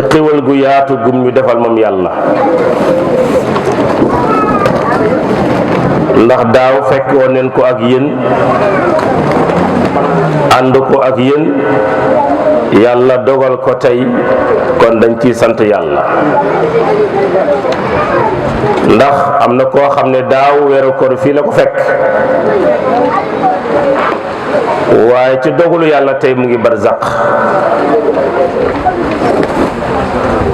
ci xéwal gu yaatu gum ñu defal moom yàlla. ndax daaw fekk woon neen ko ak yéen ànd ko ak yéen yàlla dogal ko tey kon dañ ciy sant yàlla. ndax am na koo xam ne daaw weeru koor fii la ko fekk waaye ci dogalu yàlla tey mu ngi barzaq.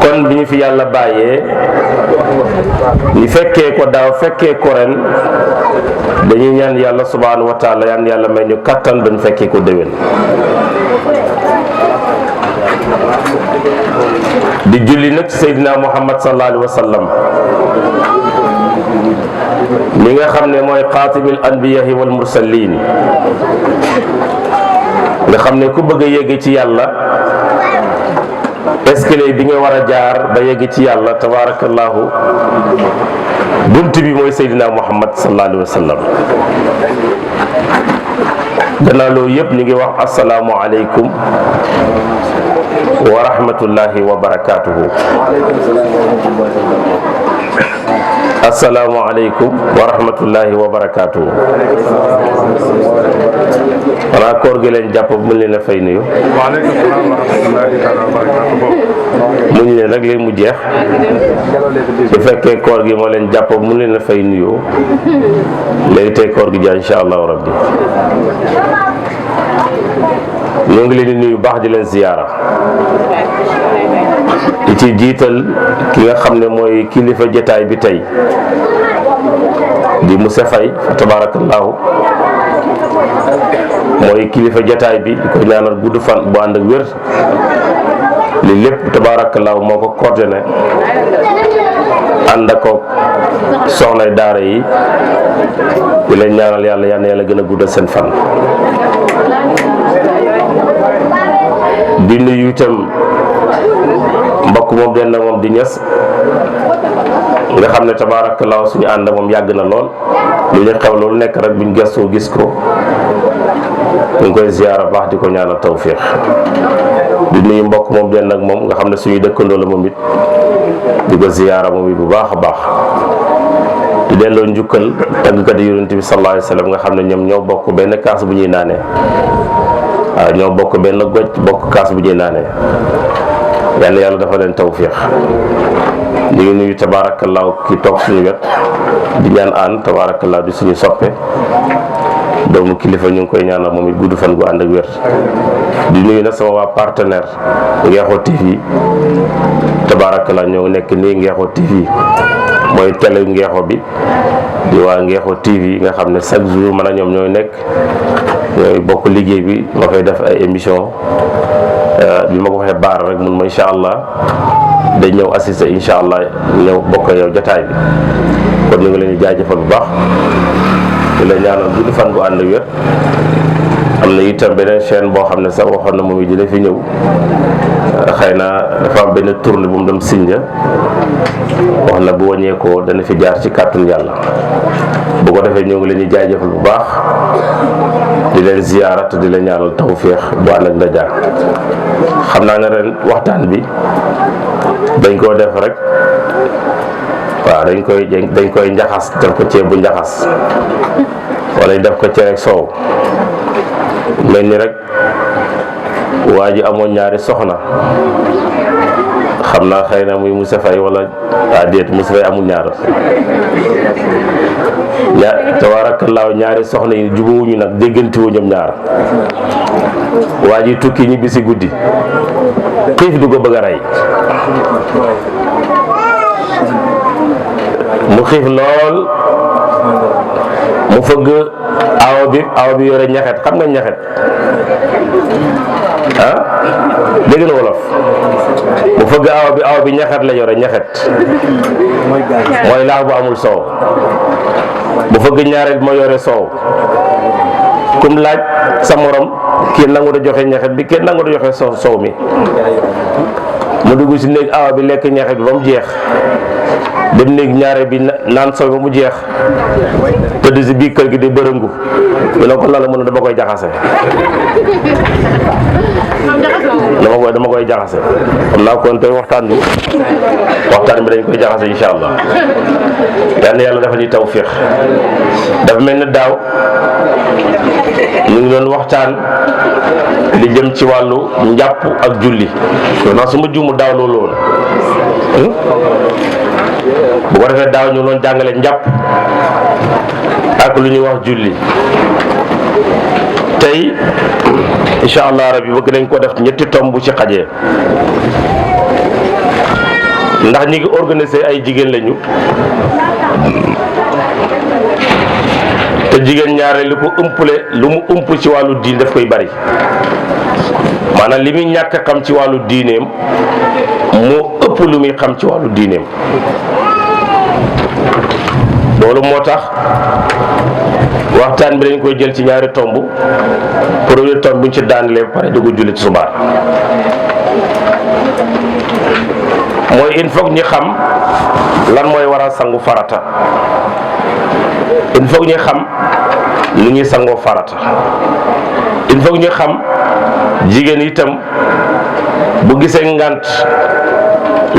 kon bi ñu fi yàlla bàyyee ñu fekkee ko daaw fekkee ko ren dañuy ñaan yàlla subhanahu wa taala yaan yàlla may ñu kattan ba ñu fekkee ko déwén. di julli nag Seydina Muhammad sallallahu alayhi wa sallam mi nga xam ne mooy xaatimil anbiyahi wal mursalin nga xam ne ku bëgg a yegg ci yàlla escalier bi nga war a jaar ba yegg ci yàlla tabarakallahu bunt bi mooy Seydina Muhammad sallallahu alayhi wa sallam. gannaaw loolu yëpp ñu ngi wax asalaamu aleykum wa rahmatullahi wa barakatuhu. asalaamu aleykum wa rahmatullahi wa barakatuhu. xanaa koor gi leen jàpp mën leen a fay nuyu. waaleykum salaam wa rahmatullahi taala wa barakatuhu. muñ leen rek léegi mu jeex su fekkee koor gi moo leen jàpp mën leen a fay nuyu léegi tey koor gi jaar insha allahu rabbi. ñoo ngi leen di nuyu baax di leen ziyaara di ci jiital ki nga xam ne mooy kilifa jotaay bi tey di Moussa Faye fa tabarakallahu mooy kilifa jotaay bi di ko ñaanal gudd fan bu ànd ak wér li lépp tabarakallahu moo ko coordonné ànd ak ko soxnay daara yi di leen ñaanal yàlla yal na yàlla gën a guddal seen fan. di nuyu itam mbokk moom den na moom di ñes nga xam ne tabaarakallaahu suñu ànd moom yàgg na lool lu ñu xew loolu nekk rek buñ gëstoo gis ko ñu ngi koy ziyaara baax di ko ñaanal tawfiix. di nuyu mbokk moom den nag moom nga xam ne suñuy dëkkandoo la moom it di ko ziyaara moom it bu baax a baax. di delloo njukkal tàggkat yi yonent bi sallallaahu alayhi wa sallam nga xam ne ñoom ñoo bokk benn kaas bu ñuy naanee. waaw ñoo bokk benn goj bokk kaas bu ñuy naanee yal na yàlla dafa leen tawfiix. ñu ngi nuyu tabaarakallaahu ki toog suñu wet di ñaan aan tabaarakallaahu di suñu soppe doomu kilifa ñu ngi koy ñaanal moom it gudd fan gu ànd ak wér. di nuyu nag sama waa partenaire Ngexo TV tabaarakallaahu ñoo nekk nii Ngexo TV mooy télé Ngexo bi di waa Ngexo TV nga xam ne chaque jour man a ñoom ñooy nekk ñooy bokk liggéey bi ma koy def ay émission bi ma ko waxee baar rek mun ma incha allah day ñëw assister incha allah ñëw bokk yow jotaay bi kon ñu ngi leen di jaajëfal bu baax di la ñaanal gudd fan bu ànd wér. am na itam beneen chaîne boo xam ne sax waxoon na moom it dina fi ñëw xëy na dafa am benn tournée bu mu dem Sinja wax na bu wàññeekoo dana fi jaar ci kàttun yàlla bu ko defee ñoo ngi leen di jaajëfal bu baax di leen ziyaara te di leen ñaanal tawféex bu ànd ak ndaja. xam naa ne ren waxtaan bi dañ koo def rek waaw dañ koy njaxas def ko ceeb bu njaxas wala ñu def ko ceeb ak soow mel ni rek waa ji amoon ñaari soxna xam naa xëy na muy Moussa Faye wala déet Moussa Faye amul ñaar tabaarakallaahu ñaari soxna yi jubóowuñu nag déggantiwu ñoom ñaar waa ji tukki ñibbi si guddi xiif du ko bëgg a rey mu xiif lool mu fëgg awo bi yore ñaxet xam nga ñaxet ah dégg na wolof mu fëgg awo bi ñaxet la yore ñaxet mooy laax bu amul soow bu fëgg ñaareel moo yore soow kum laaj sa morom kii nangu da joxe ñaxet bi kenn nangu da joxe soow mi mu dugg si néeg awa bi lekk ñaxet bi ba mu jeex dem néeg ñaare bi naan soow ba mu jeex tëdd si biir kër gi di bërëngu ñu ne ko lan la mën a dama koy jaxase dama koy jaxase xam naa kon tey waxtaan bi dañ koy jaxase insha allah yàlla dafa ñuy tawfiix. dafa mel ni daaw ñu ngi doon waxtaan li jëm ci wàllu njàpp ak julli non su ma juumu daaw loolu woon bu ko defee daaw ñu doon jàngale njàpp ak lu ñuy wax julli. tey incha allah rabbi bëgg nañ ko def ñetti tomb bu ci xajee ndax ñi ngi organiser ay jigéen lañu te jigéen ñaare li ko lu mu ëmp ci wàllu diin daf koy bari maanaam li muy ñàkk xam ci wàllu diineem moo ëpp lu muy xam ci wàllu diineem. loolu moo tax waxtaan bi dañ koy jël ci ñaari tomb premier tomb bu ñu ci daanalee ba pare dugg julli tisbaar mooy il faut ñi xam lan mooy waral sangu farata il faut ñi xam nu ñuy sangoo farata il faut ñu xam jigéen itam bu gisee ngànt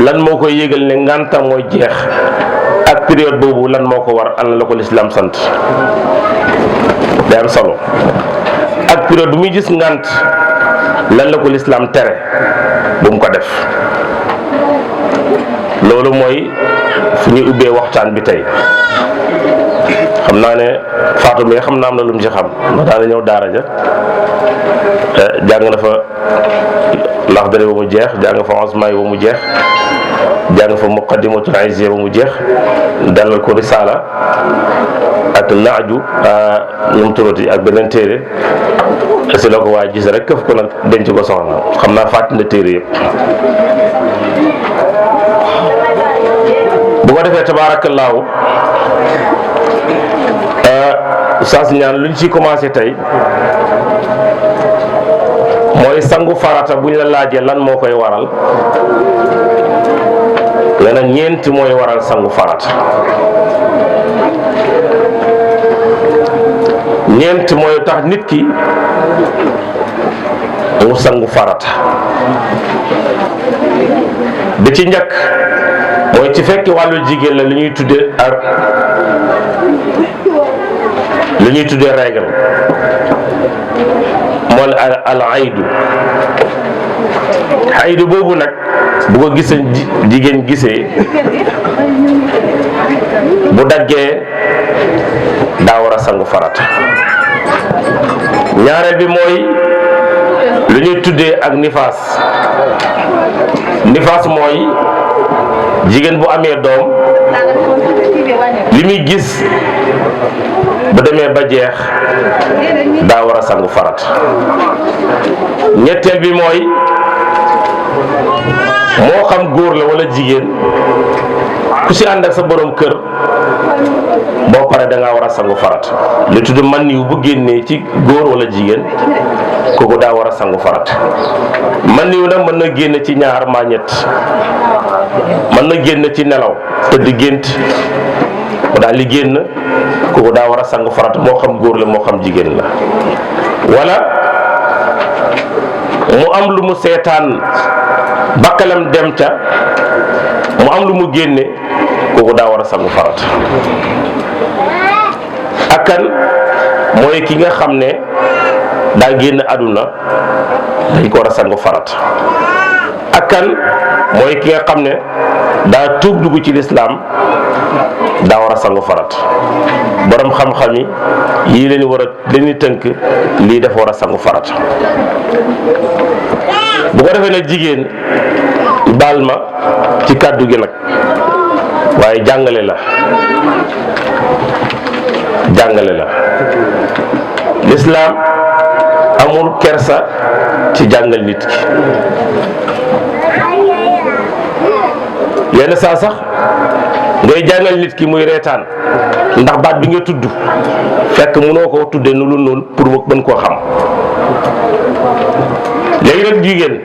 lan moo koy yëgal ne ngàntam mooy jeex ak période boobu lan moo ko war ana la ko lislaam sant day am solo ak période bu muy gis ngànt lan la ko lislaam tere bu mu ko def. loolu mooy fu ñuy ubbee waxtaan bi tey xam naa ne Fatou mi xam naa am na lu mu ci xam ndax daana ñëw daara ja jàng na fa Laxdari ba mu jeex jàng fa Usmaay ba mu jeex jàng fa Muqaddimatul Izziya ba mu jeex dalal ko Risaala ak Naaju nu mu tuddati ak beneen téere si la ko waa gis rek këf ko nag denc ko soxna xam naa fàttali na téere yëpp. bu ko defee tabaarakallaahu Oustaz Ñaan luñ ci commencé tey mooy sangu farata buñ la laajee lan moo koy waral nee na ñeenti mooy waral sangu farata ñeent mooy tax nit ki mu sangu farata bi ci njëkk mooy ci fekk wàllu jigéen la lu ñuy tuddee ak lu ñuy tuddee règle mooy al aydu boobu nag bu ko gisee jigéen gisee bu daggee daa war a sangu farata. ñaareel bi mooy lu ñuy tuddee ak nifaas mooy jigéen bu amee doom li muy gis bu demee ba jeex daa war a sangu farat. ñetteel bi mooy moo xam góor la wala jigéen ku ci ànd ak sa borom kër boo paree da ngaa war a sangu farat. lu tudd man yu bu génnee ci góor wala jigéen kooku daa war a sangu farat. man yu nag mën na génn ci ñaar maa ñett mën na génn ci nelaw tëdd gént mu daal li génn kooku daa war a sangu farat moo xam góor la moo xam jigéen la. wala mu am lu mu seetaan bakkalam dem ca mu am lu mu génne kooku daa war a sangu farat. ak kan mooy ki nga xam ne daa génn àdduna dañ ko war a sangu farat. ak kan mooy ki nga xam ne daa tuub dugg ci lislaam daa war a sangu farat. borom xam-xam yi yii leen war a leen tënk lii dafa war a sangu farat. bu ko defee nag jigéen baal ma ci kàddu gi nag waaye jàngale la lislaam amul kersa ci jàngal nit ki. yenn saa sax ngay jàngal nit ki muy reetaan ndax baat bi nga tudd fekk mënoo koo tuddee nu lu noonu pour mën koo xam. léegi nag jigéen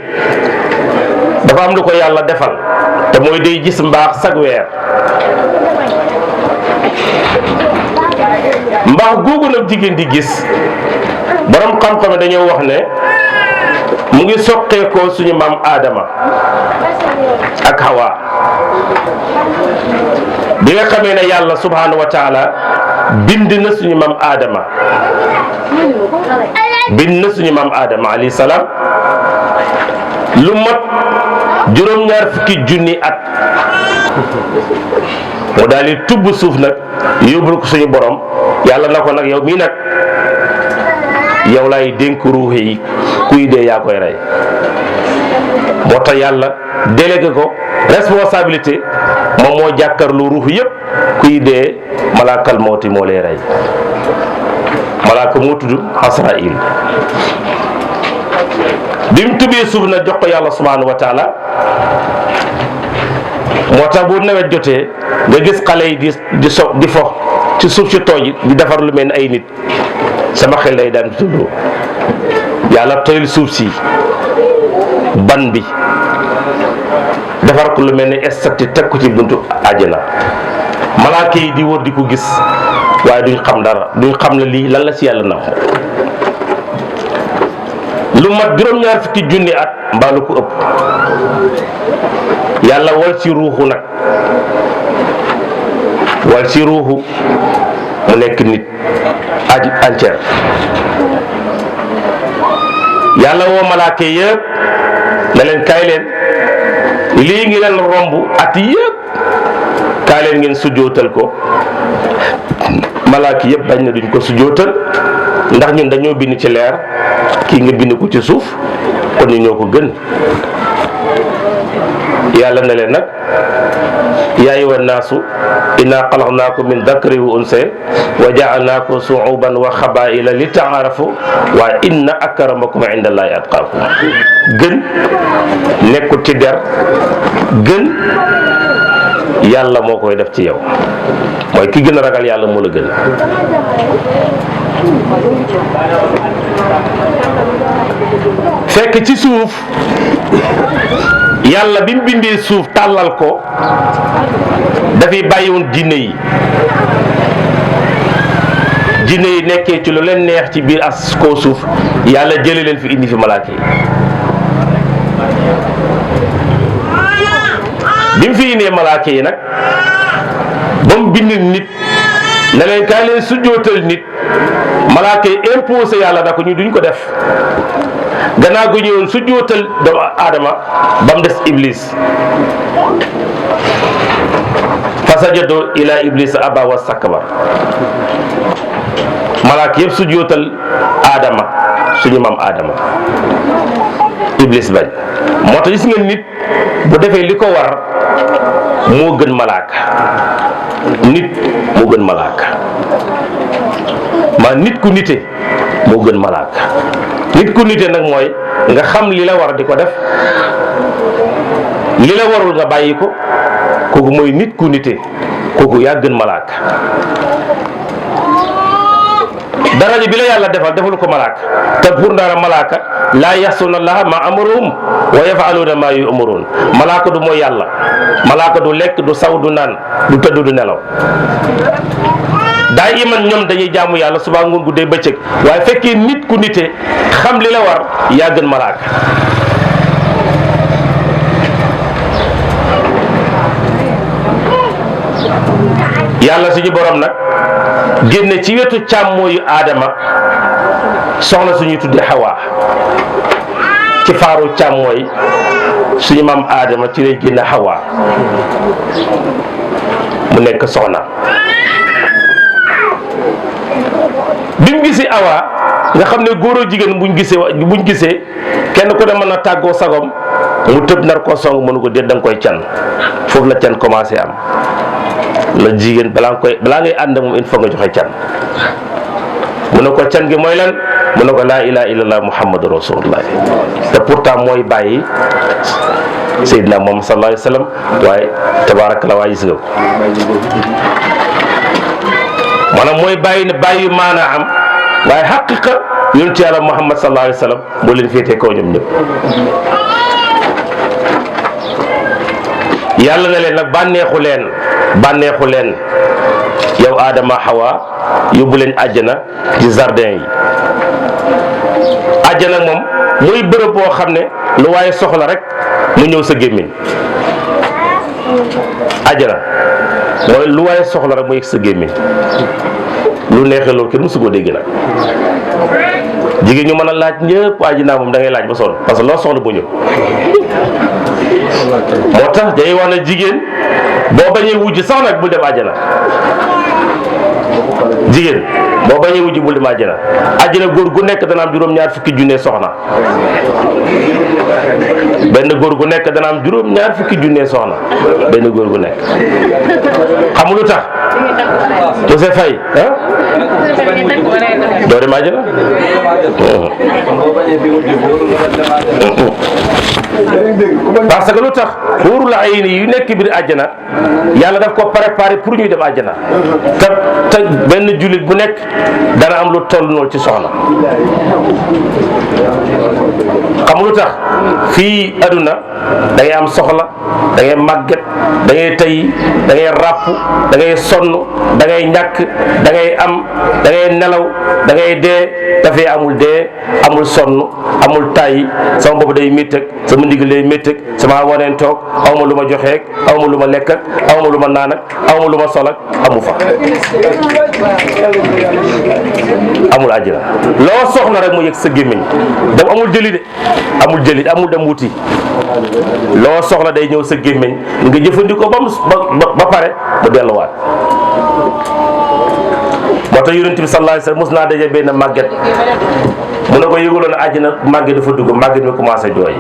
dafa am lu ko yàlla defal te mooy day gis mbaax sag weer. mbaax googu nag jigéen di gis borom xam-xam dañoo wax ne mu ngi soqeekoo suñu maam Adama ak Hawa bi nga xamee ne yàlla subhanahu wa taala bind na suñu maam Adama alayhi salaam lu mat juróom-ñaar fukki junni at mu daal di tubb suuf nag yóbbul ko suñu borom yàlla na ko nag yow mii nag yow lay dénk ruux yi kuy dee yaa koy rey moo tax yàlla délégué ko responsabilité moom moo jàkkarlu ruux yëpp kuy dee malaakal mawti moo lay rey malaaka moo tudd Asraïl bi mu tubbee suuf nag jox ko yàlla subhanahu wa taala moo tax bu nawet jotee nga gis xale yi di fo ci suuf si tooj di defar lu mel ni ay nit sama xel day daan tudd yàlla toyul suuf si ban bi defar ko lu mel ni estati teg ko ci buntu àjjana malaaka yi di wër di ko gis waaye duñ xam dara duñ xam ne lii lan la si yàlla na lu mat juróom-ñaar fukki junni at mbaa lu ko ëpp yàlla wal ci ruuxu nag wal ci ruuxu mu nekk nit entière yàlla woo malaaka yëpp ne leen kaay leen lii ngi leen romb at yëpp kaay leen ngeen sujjootal ko malaaka yëpp bañ na duñ ko sujjootal ndax ñun dañoo bind ci leer kii nga bind ko ci suuf kon ñu ñoo ko gën yàlla ne leen nag yaa ayyuha nnaasu inna xalaqnaakum min dakarin wa unsa wa jaalnaakum suuban wa xabaila li taarafu wa inna akramakum inda allahi atqaakum gën nekkul ci der gën yàlla moo koy def ci yow mooy ki gën a ragal yàlla moo la gën fekk ci suuf yàlla bi mu bindee suuf tàllal ko dafay bàyyiwoon jinne yi nekkee ci lu leen neex ci biir as koo suuf yàlla jële leen fi indi fi malaaka yi bi mu fi indee malaaka yi nag ba mu bind nit ne leen kaay leen sujjootal nit malaaka yi imposé yàlla da ko ñu duñ ko def gannaaw gu ñëwoon sujjootal doomu aadama ba mu des iblis fasajadu ila iblis aba wa sakbar malaaka yëpp sujjootal aadama suñu maam aadama iblis bañ moo tax gis ngeen nit bu defee li ko war moo gën malaaka nit moo gën malaaka maa nit ku nite moo gën malaaka nit ku nite nag mooy nga xam li la war di ko def li la warul nga bàyyi ko kooku mooy nit ku nite kooku yaa gën malaaka daraja bi la yàlla defal ko malaaka te pour dara malaaka laa yaxsuna allaha ma amaruhum wa yafaluuna ma yu'maruun malaaka du mooy yàlla malaaka du lekk du saw du naan du tëdd du nelaw daa iman ñoom dañuy jaamu yàlla suba ngoon guddee bëccëg waaye fekkee nit ku nite xam li la war yaa gën malaaka yàlla suñu borom nag génne ci wetu càmmooyu aadama soxna suñuy tudde Hawa ci faaru càmmooy suñu maam aadama ci lay génne Hawa mu nekk soxna bi mu gisee Awa nga xam ne góor ak jigéen buñ gisee kenn ku ne mën a tàggoo sagom mu tëb nar koo song mënu ko déet da nga koy can foofu la can commencé am la jigéen balaa ngay ànd moom il faut nga joxe can mu ne ko can gi mooy lan mu ne ko laa ilaha illallah muhammadu rasulullah te pourtant mooy bàyyi Seydina Muhammad sallallahu alayhi wa sallam waaye tabaarakallah waaye gis nga ko maanaam mooy bàyyi maanaa am waaye xaqiqa yonent yàlla Muhammad sallallahu alayhi wa sallam moo leen féetee kaw ñoom ñëpp yàlla na leen nag bànneexu leen yow Adama Hawa yóbbu leen àjjana ci jardin yi àjjana moom muy bërëb boo xam ne lu waaye soxla rek mu ñëw sa gémmiñ. àjjana mooy lu waaye soxla rek mu yegg sa gémmiñ. lu neexee loolu kenn mësu koo dégg nag. jigéen ñu mën a laaj ñëpp àjjana moom da ngay laaj ba sonn parce que loo soxla bu ñëw. moo tax day wax ne jigéen boo bañee wujj sax nag bul dem àjjana. jigéen boo bañee wujj bul dem àjjana. àjjana góor gu nekk dana am juróom-ñaar fukki junne soxna. benn góor gu nekk dana am juróom-ñaar fukki junne soxna benn góor gu nekk. xam nga lu tax. monsieur Faye doo dem àjjana. parce que lu tax wóorul ay ni yu nekk biir àjjana yàlla daf ko préparé pour ñuy dem àjjana te benn jullit bu nekk dana am lu toll noonu ci soxna. xam lu tax fii aduna da ngay am soxla da ngay màgget da ngay tey da ngay ràpp da ngay sonn da ngay ñàkk da ngay am da ngay nelaw da ngay dee dafay amul dee amul sonn amul tay sama bopp day métti ak sama ndigal day métti ak sama waneen toog aw ma lu ma joxeek aw ma lu ma lekk ak aw ma lu ma naan ak aw ma lu ma sol ak amu fa. amul àjjana loo soxla rek mu yëg sa gémmiñ dem amul jëli de amul jëli amul dem wuti loo soxla day ñëw sa gémmiñ nga jëfandikoo ba pare mu delluwaat. moo tax yonent bi sallallahu alayhi wasallam mos naa daje benn màgget mu ne ko yëguloon ne àjjana màgget dafa dugg màgget mi commencé jooy.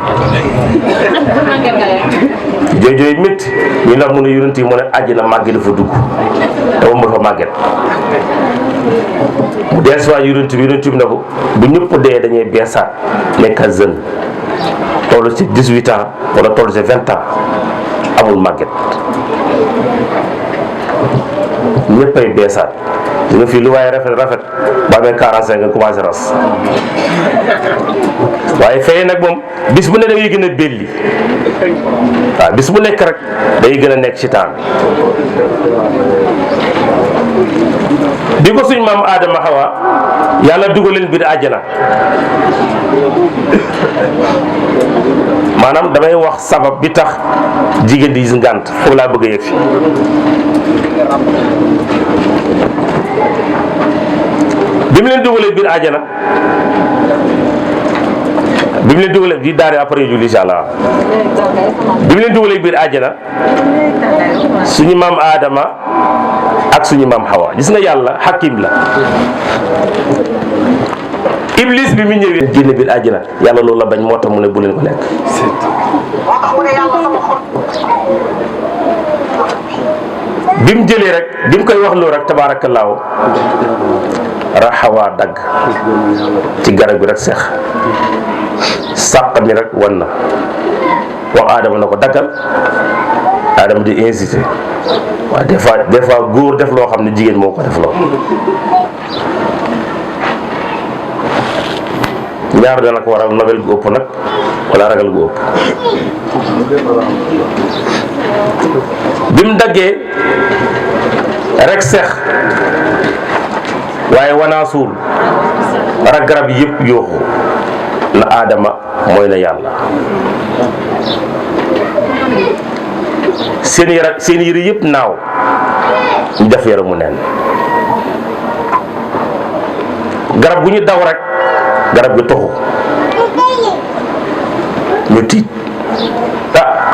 jooy métti ñu ndax mu ne yonent yi mu ne àjjana màgget dafa dugg te moom dafa màgget. mu deesuwaat yonent bi ne ko bu ñëpp dee dañuy beesaat nekk jeune toll ci 18 ans wala toll ci 20 ans amul màgget ñëppay beesaat. di nga fii lu waaye rafet ba amee 45 nga commencé ras waaye fee nag moom bis bu ne da ngay gën a belli waaw bis bu nekk rek day gën a nekk ci temps bi ko suñ maam Adama Hawa yàlla dugal leen biir àjjana maanaam damay wax sabab bi tax jigéen di gis ngànt foofu laa bëgg a yegg fi bi mu leen dugalee biir àjjana bi mu leen dugalee di daare après julli incha allah bi mu leen dugalee biir àjjana suñu maam Adama ak suñu maam Hawa gis nga yàlla hakim la. Iblis bi mu ñëwee génn biir àjjana yàlla loolu la bañ moo tax mu ne bu leen ko lekk. bi mu jëlee rek bi mu koy wax loo rek tabaarakallaahu raxawaa dagg ci garab bi rek seex sàq mi rek wan na wax Adama na ko daggal Adama di incité waaye des fois góor def loo xam ne jigéen moo ko def loo ñaar dana ko waral nobel gu ëpp nag wala ragal gu ëpp bi mu daggee rek seex waaye wanaasuul rek garab yëpp yooxu na Adama mooy na yàlla seen yére yëpp naaw ñu def yaramu neen garab gu ñu daw rek garab gi toxu ñu tiit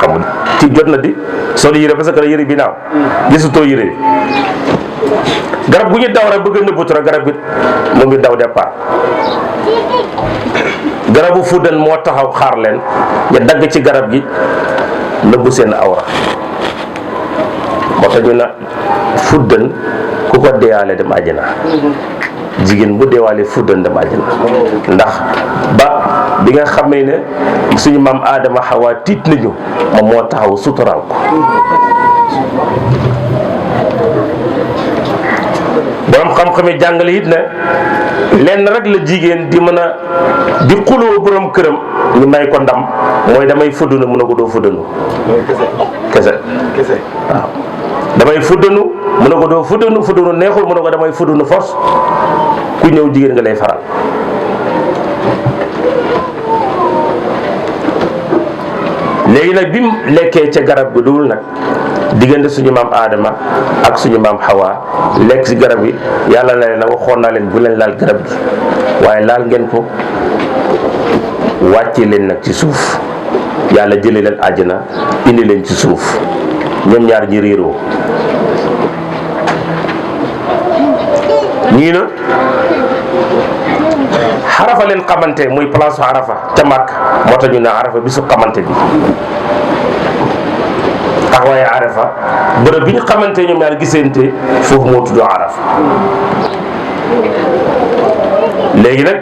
xam nga tiit jot na di sol yére parce que yére bi naaw gisutoo yére bi garab gu ñu daw rek bëgg a nëbbatu rek garab gi mu ngi daw départ garabu fuddan moo taxaw xaar leen ñu dagg ci garab gi nëbbu seen awra moo tax ñu na fuddan ku ko deewaale dem àjjana jigéen bu deewaale fuddan dem àjjana ndax ba bi nga xamee ne suñu maam Adama Hawa tiit nañu moom moo taxaw suturaal ko borom xam-xam yi jàngale it ne lenn rek la jigéen di mën a di xuloo borom këram ñu may ko ndam mooy damay fuddanu mun a ko doo fuddanu kese waaw damay fuddanu mun a ko doo fuddanu neexul mun a ko damay fuddanu force ku ñëw jigéen nga lay faral léegi nag bi mu lekkee ca garab bi dul nag diggante suñu maam Adama ak suñu maam Hawa lekk si garab yi yàlla na leen waxoon naa leen bu leen laal garab gi waaye laal ngeen ko wàcce leen nag ci suuf yàlla jëlee leen àjjana indi leen ci suuf ñoom ñaar ñi réeroo ñii na xarafa leen xamante muy place Arafa ca Màkk moo tax ñu ne Arafa bisu xamante bi taxawaaye Arafa bërëb bi ñu xamante ñoom ñaar gisante foofu moo tudd Arafa léegi nag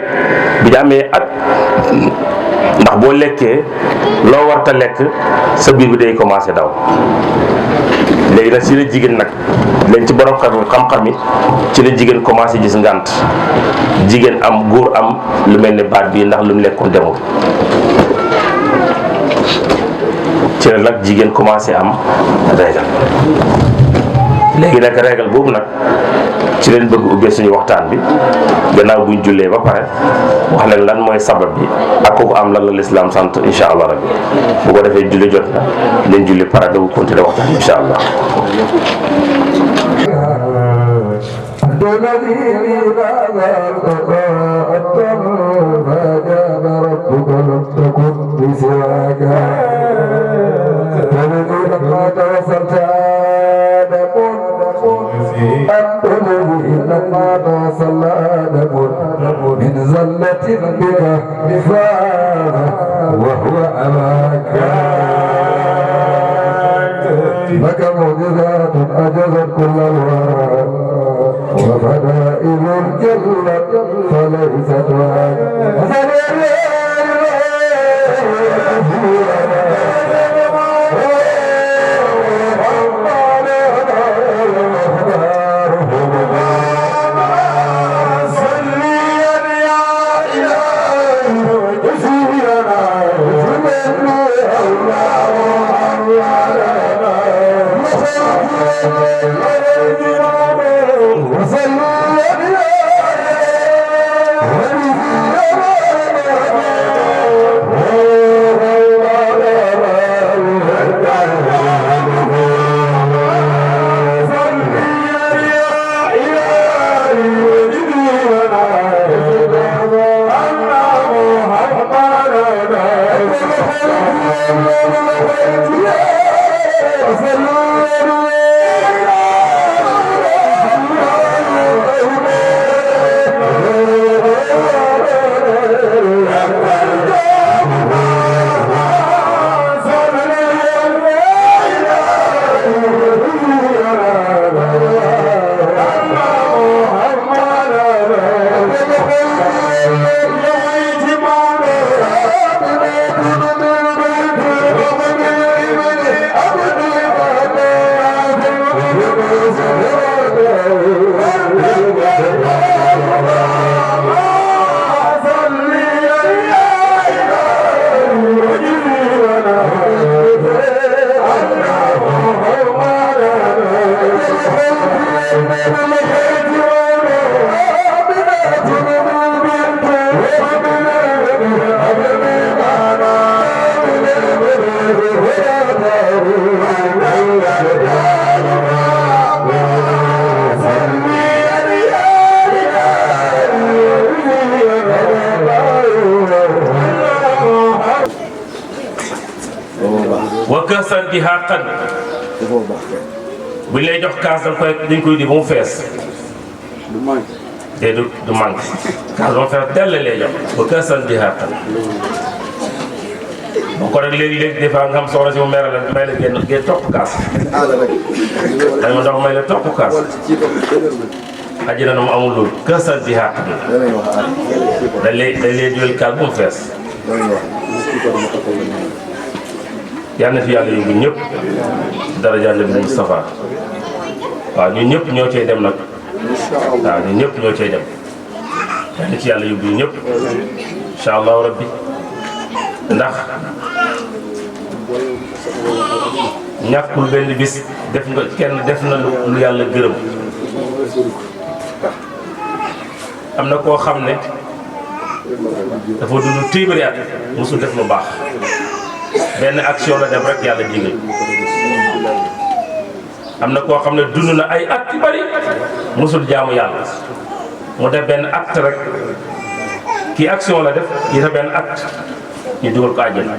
bi ñu amee at ndax boo lekkee loo warta lekk sa biir bi day commencé daw léegi nag si la jigéen nag leen ci borom xam-xam yi ci la jigéen commencé gis ngànt jigéen am góor am lu mel ni baat bii ndax lu mu lekkoon demul ci la nag jigéen commencé am régal léegi nag régal boobu nag ci leen bëgg ubbee suñu waxtaan bi gannaaw buñ jullee ba pare wax leen lan mooy sabab bi ak kooku am lan la lislaam sant insha allah rabbi bu ko defee julli jot na leen julli pare dawu continuer waxtaan bi insha allah لما توصل آدم من زلة بك نفاق وهو أباك لك معجزات أجزت كل الورى وفدائل الجنة فليست واك wakkasan di xàqan buñ lay jox kaas dañ koy di ba mu fees te du manqué kaas ba mu fees tell lay jox wakkasan di xàqan boo ko nag léegi-léegi des fois nga xam soxna si mu meral la may la génn topp kaas dañ ma ndox may la topp kaas aji na mu amul loolu kasan di xàqan dañ lay jël kaas bu mu fees yal na fi yàlla yóbbu ñëpp daraja Nabi Mustafa waaw ñun ñëpp ñoo cay dem nag waaw ñun ñëpp ñoo cay dem yal na ci yàlla yóbbu ñëpp incha allahu rabbi ndax ñàkkul benn bis def nga kenn def na lu yàlla gërëm am na koo xam ne dafa dund téeméeri at musul def lu baax benn action la def rek yàlla jégal. am na koo xam ne dund na ay at yu bari musul jaamu yàlla mu def benn acte rek kii action la def yi sa benn acte ñu dugal ko àjjana.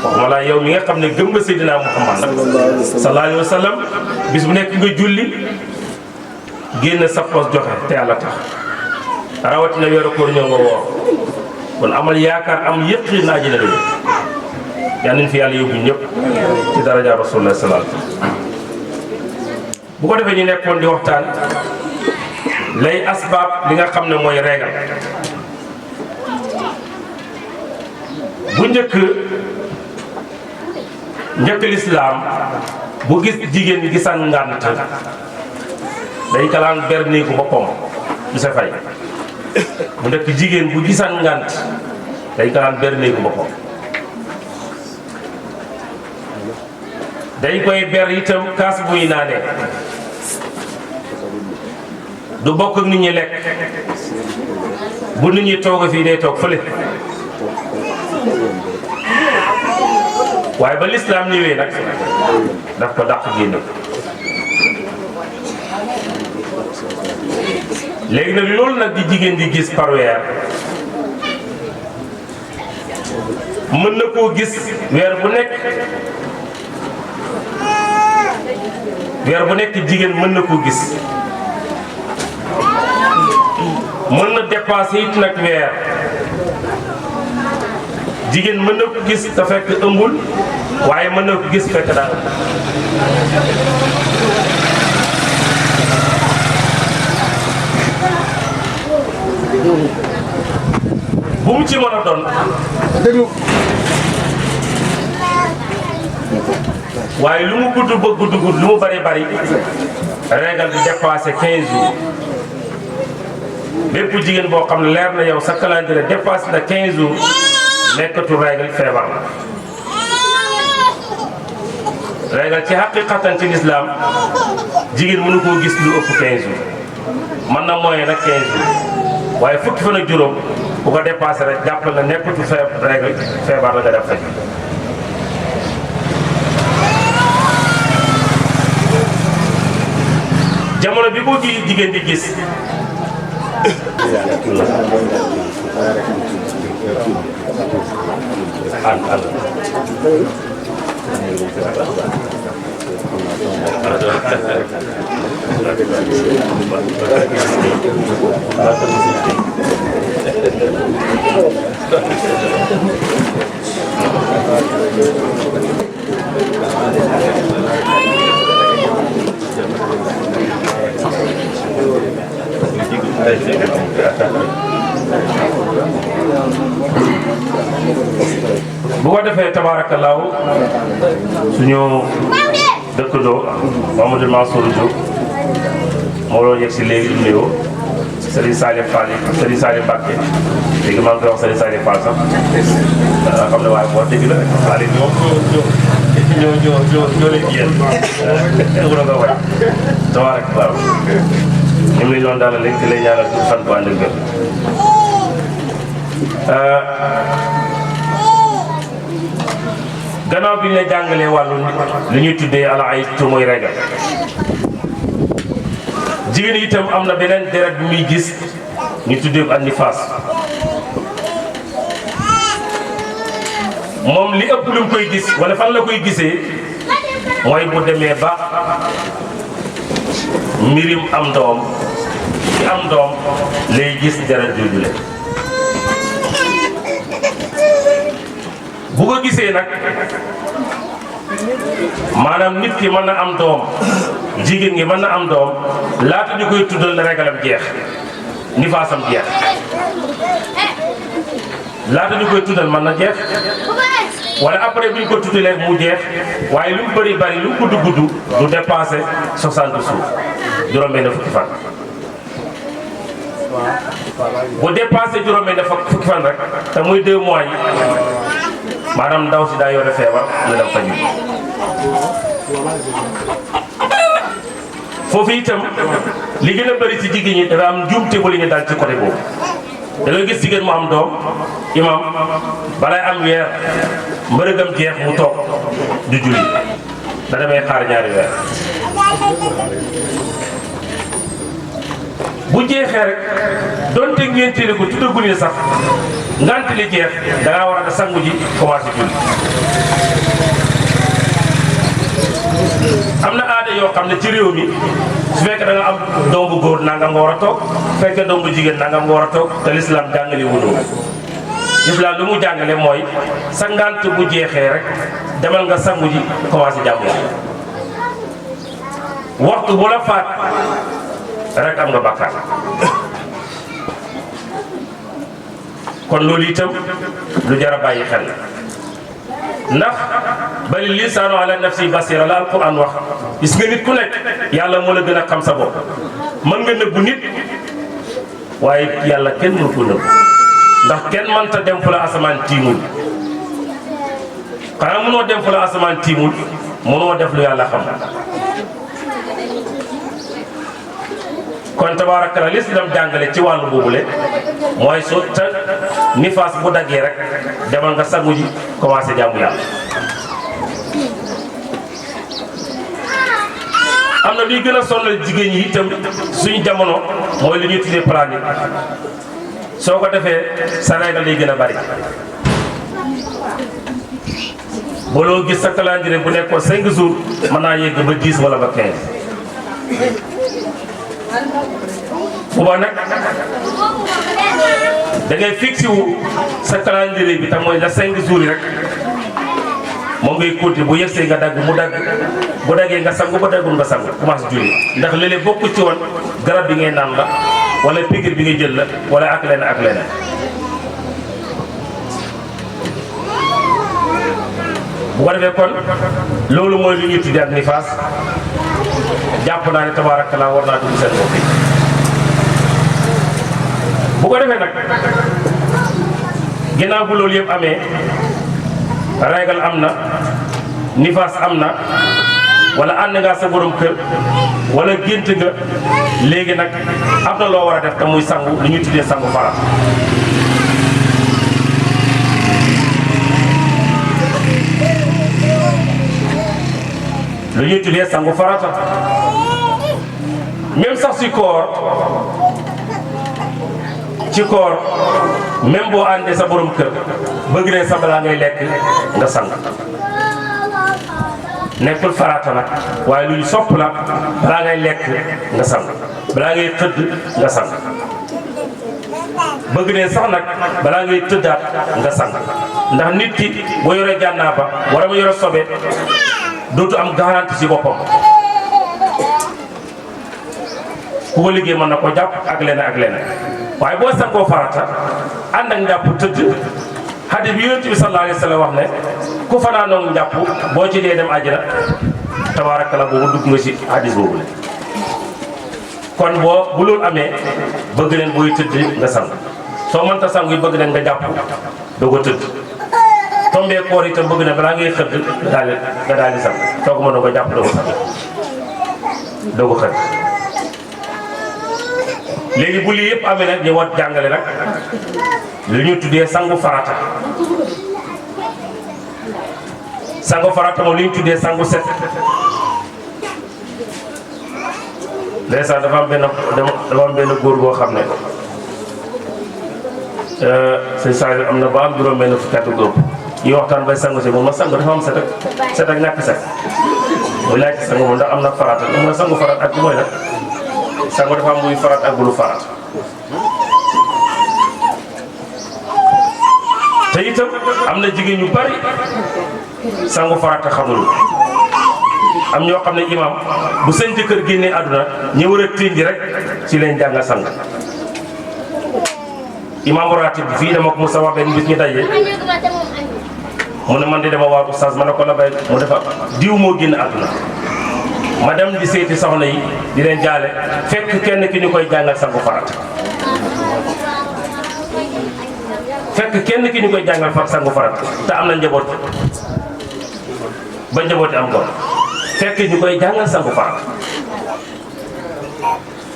waxuma laa yow mi nga xam ne gëm nga Seydina Muhammad nag sallallahu alayhi wa sallam bis bu nekk nga julli génn sa poos joxe te yàlla tax rawatina weeru koor ñëw nga woor kon amal yaakaar am yëpp naa àjjana la yal nañu fi yàlla yóbbu ñëpp ci daraja rasulullah sallallahu alayhi wa sallam. bu ko defee ñu nekkoon di waxtaan lay asbaab li nga xam ne mooy régal. bu njëkk lislaam bu gis jigéen ñi gisaan ngànt day kalaan ber néegu boppam du sa fay. bu njëkk jigéen bu gisaan ngànt day kalaan ber néegu boppam. dañ koy ber itam kaas buy naanee du bokk ak nit ñi lekk bu nit ñi toog fii day toog fële. waaye ba lislaam ñëwee nag daf ko dàq génne. léegi nag loolu nag di jigéen di gis par weer mën na koo gis weer bu nekk jigéen mën na koo gis mën na dépassé it nag weer jigéen mën na ko gis te fekk ëmbul waaye mën na ko gis fekk daal bu mu ci mën a doon déglu waaye lu mu gudd ba gudd lu mu bari régal di dépassé 15 jours bépp jigéen boo xam ne leer na yow sa calendrier dépassé na 15 jours nekkatu régal feebar la régal ci xaqiqatan ci lislaam jigéen mënu koo gis lu ëpp 15 jours mën na mooy nag 15 jours waaye fukki fan ak juróom bu ko dépassé rek jàppal na nekkatu régal feebar la nga def fekk. jamono bi ko jigéen di gis bu ko defee tabaarakallaahu suñu dëkkandoo Mamadou Mansour Diop moo doon yegg si léegi nuyoo Serigne Salim Fall Serigne Salim Mbacké léegi maa ngi koy wax Serigne Salim Fall sax xam ne waaye moo dégg la rek xale ñoo leen yéen wala nga way tabaarakallaahu ñu ngi lay doon daal léegi di lay ñaanal fan bu ànd ak wér. gannaaw bi ñu la jàngalee wàllu li ñuy tuddee alaay tu mooy régal jigéen itam am na beneen deret bi muy gis ñu tuddee ko annifaas moom li ëpp lu mu koy gis wala fan la koy gisee mooy bu demee ba mbirim am doom ci am doom lay gis deret jooju le bu ko gisee nag maanaam nit ki mën na am doom jigéen gi mën na am doom laata ñu koy tuddal régalam jeex nifaasam jeex laata ñu koy tuddal mën na jeex wala après bi ñu ko tuddalee mu jeex waaye lu mu bari lu gudd du dépassé 60 jours juróom-benn fukki fan. bu dépassé juróom-benn fukki fan rek te muy 2 mois yi maanaam ndaw si daa yore feebar ñu dem faju foofu itam li gën a bëri ci jigéen ñi dafa am njuumte bu li ñu dal ci côté boobu da ngay gis jigéen mu am doom imam balay am weer mbërëgam jeex mu toog du julli da damay xaar ñaari weer bu jeexee rek donte ngénteeli ko tuddagu ni sax ngant li jeex da ngaa war a da sangu ji commencé julli am na aada yoo xam ne ci réew mi su fekkee da nga am doom bu góor nangam nga war a toog su fekkee doom bu jigéen nangam nga war a toog te lislaam jàngale wuñu lislaam lu mu jàngale mooy sa ngant bu jeexee rek demal nga sangu ji commencé jàmm waxtu bu la faat rek am nga bàkkaar kon loolu itam lu jar a bàyyi xel ndax bali lisaanu ala nafsi basira la alquran wax gis nga nit ku nekk yàlla moo la gën a xam sa bopp mën nga nëbbu nit waaye yàlla kenn mënu ko nëbbu ndax kenn mënta dem fu la asamaan tiimul xanaa mënoo dem fu la asamaan tiimul mënoo def lu yàlla xam kon tabaaraka la lislam jàngale ci wàllu boobule mooy soo te nifaas bu daggee rek demal nga sangu ji commencé jaamu yàlla. am na luy gën a sonal jigéen ñi itam suñu jamono mooy li ñuy tuddee planning soo ko defee sa règle lay gën a bari. booloo gis sa calendrier bu nekkoon 5 jours mën naa yegg ba 10 wala ba 15. booba nag da ngay fixé wu sa calendrier bi tam mooy la 5 jours yi rek moom ngay continuer bu yegsee nga dagg mu dagg bu daggee nga sangu ba daggul nga sangu commencé julli ndax léeg-léeg bokk ci woon garab bi ngay naan la wala piqûre bi ngay jël la wala ak leneen ak leneen. bu ko defee kon loolu mooy lu ñuy tuddee ak nifaas jàpp naa ne tabaarakallaa war naa dugg seen bopp yi bu ko defee nag ginnaaw bu loolu yëpp amee régal am na nifaas am na wala ànd nga sa borom kër wala gént nga léegi nag am na loo war a def te muy sangu lu ñuy tuddee sangu farat lu ñuy tuddee sangu farata même sax ci koor même boo àndee sa borom kër bëgg ne sa balaa ngay lekk nga sang nekkul farata nag waaye lu ñu sopp la balaa ngay lekk nga sang balaa ngay tëdd nga sang bëgg ne sax nag balaa ngay tëddaat nga sang ndax nit ki boo yore jànnaaba wala mu yore sobe dootu am garantie ci boppam ku ko liggéey mën na ko jàpp ak leneen ak leneen waaye boo sangoo farata ànd ak njàpp tëdd hadis bi Yonent bi sallallahu alayhi wa sallam wax ne ku fanaanoon njàpp boo ci dee dem àjjana tabaarakalla boobu dugg nga ci hadis boobu la kon bu loolu amee bëgg leen booy tëdd nga sang soo mënta sangu yi bëgg leen nga jàpp doo ko tëdd tombee koor itam bëgg na balaa ngay xëdd nga daal di sang soo ko mënoo ko jàpp doo ko sang doo ko xëdd léegi bu lii yëpp amee nag ñu wat jàngale nag lu ñu tuddee sangu farata sangu farata moom li ñu tuddee sangu set ndeysaan dafa am benn góor boo xam ne sëñ Sadio am na ba am juróom benn fukki at góob yi waxtaan bay sangu si moom ma sangu dafa am set ak ñàkk set mu laaj ci sangu moom ndax am na farata mu ne sangu farata ak mooy nag sangu dafa am muy farat ak bulu farat te itam am na jigéen ñu bari sangu farata xamul am ñoo xam ne imam bu seen jëkkër génnee àdduna ñu war a tënji rek ci leen jàngal sang imam ratib bi fii dama ko Moussa wax benn bis ñu daje mu ne man di dama waa oustaz ma ne ko la bay mu defa diw moo génn àdduna ma dem di seeti soxna yi di leen jaale fekk kenn ki ñu koy jàngal sangu farata fekk kenn ki ñu koy jàngal sangu farata te am na njaboot ba njabooti am ko fekk ñu koy jàngal sangu farata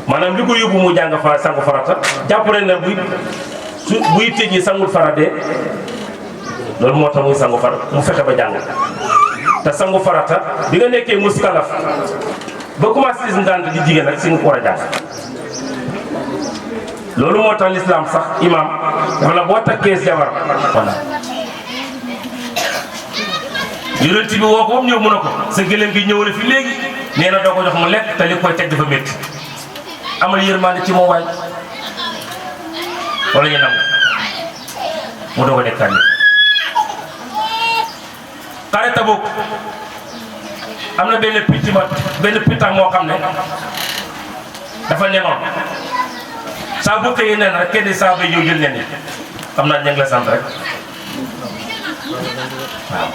maanaam li ko yóbbu mu jàng sangu farata jàpp nañ ne bu su buy tëj ñi sangul farate loolu moo tax muy sangu far mu fexe ba jàng te sangu farata bi nga nekkee muskalaf ba commencé gis ndànk di jigéen rek si nga ko war a jàng loolu moo tax l'islam sax imam dafa la boo takkee jabar voilà yonent bi woo ko moom ñëw mën a ko sa gëléem gi ñëw la fi léegi nee na doo ko jox mu lekk te li koy teg dafa métti amal yërmande ci moom waay wala ñu nangu mu doog a nekkaat ni xare Tabuk am na benn pittax moo xam ne dafa nenoon saa bu xëyee nen rek kenn saa bay ñëw jël nen yi xam naa ña la sant rek waaw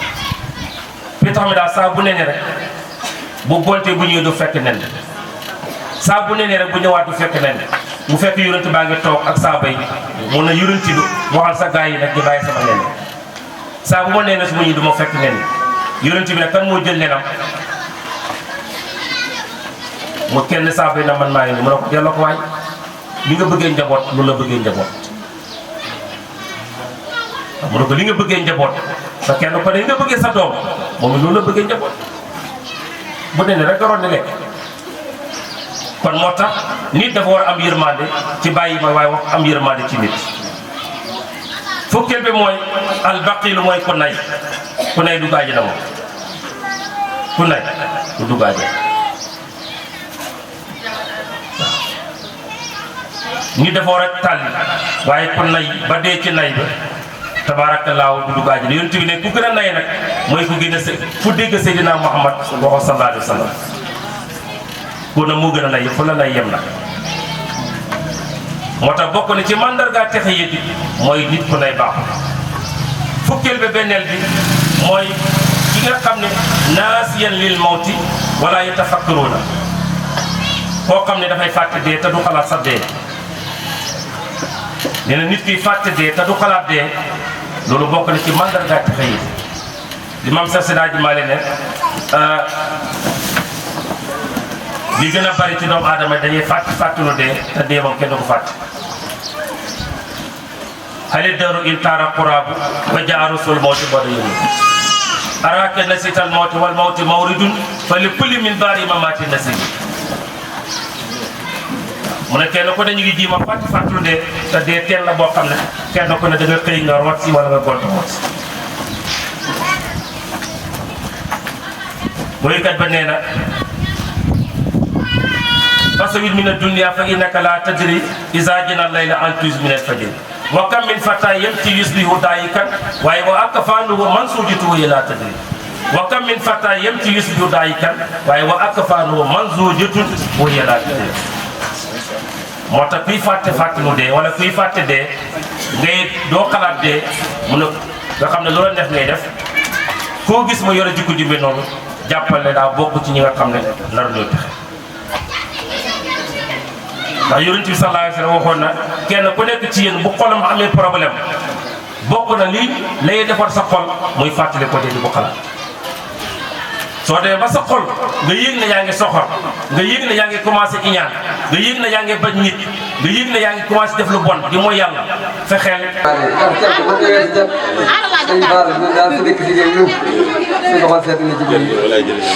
pittax mi daal saa bu nenee rek bu gontee bu ñëwee du fekk nen saa bu nenee rek bu ñëwaat du fekk nen mu fekk yonent baa ngi toog ak saa bay mun na yonent bi waxal sa gaa yi nag ñu bàyyi sama nen saa bu ma nee na su ma ñëw du ma fekk nen yonent bi nag kan moo jël nenam mu kenn saa bay na man maa ngi nii mu ne ko delloo ko waay li nga bëggee njaboot loolu la bëggee njaboot mu ne ko li nga bëggee njaboot sa kenn ko ne nga bëggee sa doom moom it loolu la bëggee njaboot bu ne rek garoon ne lekk kon moo tax nit dafa war a am yërmande ci bàyyi ma waaye wax am yërmande ci nit fukkeel bi mooy albaqilu mooy ku nay du gaaji na moom ku nay du gaaji nit dafa war a tàlli waaye ku nay ba dee ci nay ba tabaarakallaahu du dugg àjjana yonent bi ne ku gën a nay nag mooy ku gën a fu dégg Seydina Muhammad waxo sallallahu alayhi wa sallam ku na moo gën a nay fu la nay yem nag moo tax bokk na ci mandarga texe yi mooy nit ku nay baaxul fukkeel bi benneel bi mooy ki nga xam ne naasiyan lil mawti wala yatafakkaruuna koo xam ne dafay fàtte dee te du xalaat sax dee nee na nit ki fàtte dee te du xalaat dee loolu bokk na ci mandarga texe yi li mam sa séddaji maale ne li gën a bari ci doomu aadama dañuy fàttulu dee te dee moom kenn du ko fàtte hali daru in taara quraabu wa jaa rasul mawti bada yónni araka nasital mawti wal mawti mawridun fa li kulli min baari mamaati nasib mu ne kenn ku ne ñu ngi ji ma fàttulu dee te dee teen la boo xam ne kenn ku ne da nga xëy nga root si wala nga gont root si boykat ba nee na fasawid min ad-dunya fa innaka la tadri iza jana layla an tuz min al-fajr wa kam min fata yamti yusbihu dayikan waaye wa akfanuhu mansujitu la tadri wa kam min fata yamti yusbihu dayikan waaye wa akfanuhu mansujitu la tadri moo tax kuy fàtte mu dee wala kuy fàtte dee ngay doo xalaat dee mu ne nga xam ne loola neex ngay def koo gis ma yore jikko jumbe noonu jàppal ne daa bokk ci ñi nga xam ne nar ñoo taxe ndax yonent bi sallallahu alayhi wa sallam waxoon na kenn ku nekk ci yéen bu xolam amee problème bokk na lii lay defar sa xol muy fàttali ko dee di ko xalaat soo demee ba sa xol nga yëg ne yaa ngi soxor nga yëg ne yaa ngi commencé iñaan nga yëg ne yaa ngi bañ nit nga yëg ne yaa ngi commencé def lu bon di mooy yàlla fexeel.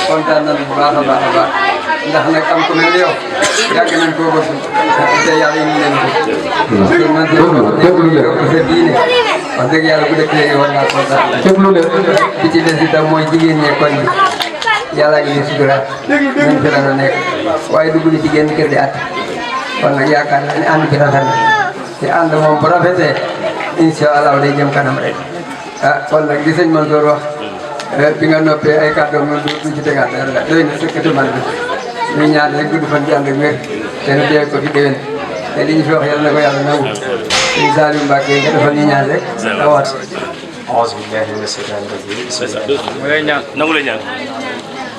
kontaan nañu bu baax a baax a baax ndax nag am ku mel ni yow yàgg nañ koo bëgg te yàlla indi leen ko. man de yow sa diine wax dëgg yàlla bu dëkk léegi war naa kontaan. bi ci des itam mooy jigéen ñee koñ bi yàlla ngi leen suturaat nañ fi daan nekk waaye dugg na ci genn kër di at kon nag yaakaar naa ne ànd bi rafet na te ànd moom bu rafetee incha allah day jëm kanam rek ah kon nag li sëñ Mansour wax bi nga noppee ay kàddoom noonu duñ ci tegaat dara doy na sëkkati man bi ñu ñaan rek gudd fan ci ànd ak wér te nu dee ko fi déwén te li ñu fi wax yàlla na ko yàlla nangu sëñ Saliou Mbacke nga defal ñu ñaan rek awaat. auzu billahi mina shaytaani rajiim. mu lay ñaan nangu lay ñaan.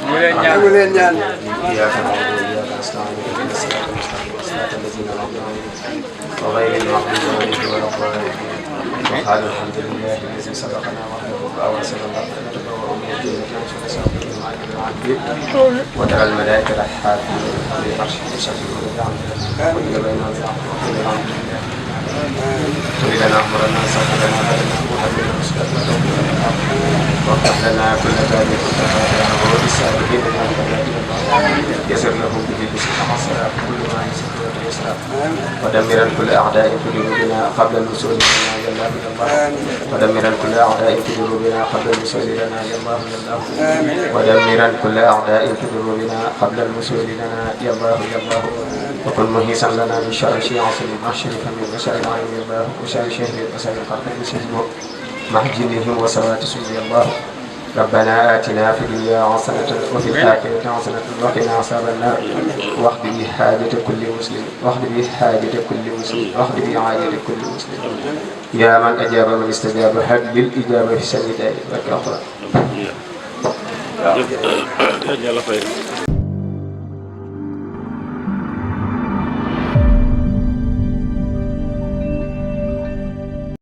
mu leen ñaan mu leen ñaan. iyyaaka na'budu wa iyyaaka nasta'iin ihdinas siraatal mustaqiim siraatal laziina an'amta alayhim ghayril maghduubi alayhim wa lad-daalliin wa qaaluu alhamdulillahi allazii sadaqanaa wa'dahu wa awrasanaa al-ardha natabawwa'u mina al-jannati haysu nashaa'u وترى الملائكة حافين بالعرش يسبحون بحمد ربهم ويقولون اغفر لنا أمرنا سهلنا بدنا وهبنا مسكتنا وافتح لنا كل باب كنت فاتحه وبالسابقين يسر لهم به بسم حصر كل ما يسر ويسر ودمرا كل أعداء في قلوبنا قبل الوصول لنا يا الله يا الله ودمرا كل أعداء في قلوبنا قبل الوصول لنا يا الله يا الله ودمرا كل أعداء في قلوبنا قبل الوصول لنا يا الله يا الله وكن مهيسا لنا من شر شيعة المحشر فمن بشر العين يا الله وشر شهر البشر القرب المسلم مع جنهم وسوات سجي الله ربنا آتنا في الدنيا حسنة وفي الآخرة حسنة وقنا عذاب النار واقض به حاجة كل مسلم واقض به حاجة كل مسلم واقض به حاجة كل مسلم يا من أجاب من استجاب هب للإجابة في سنة ذلك.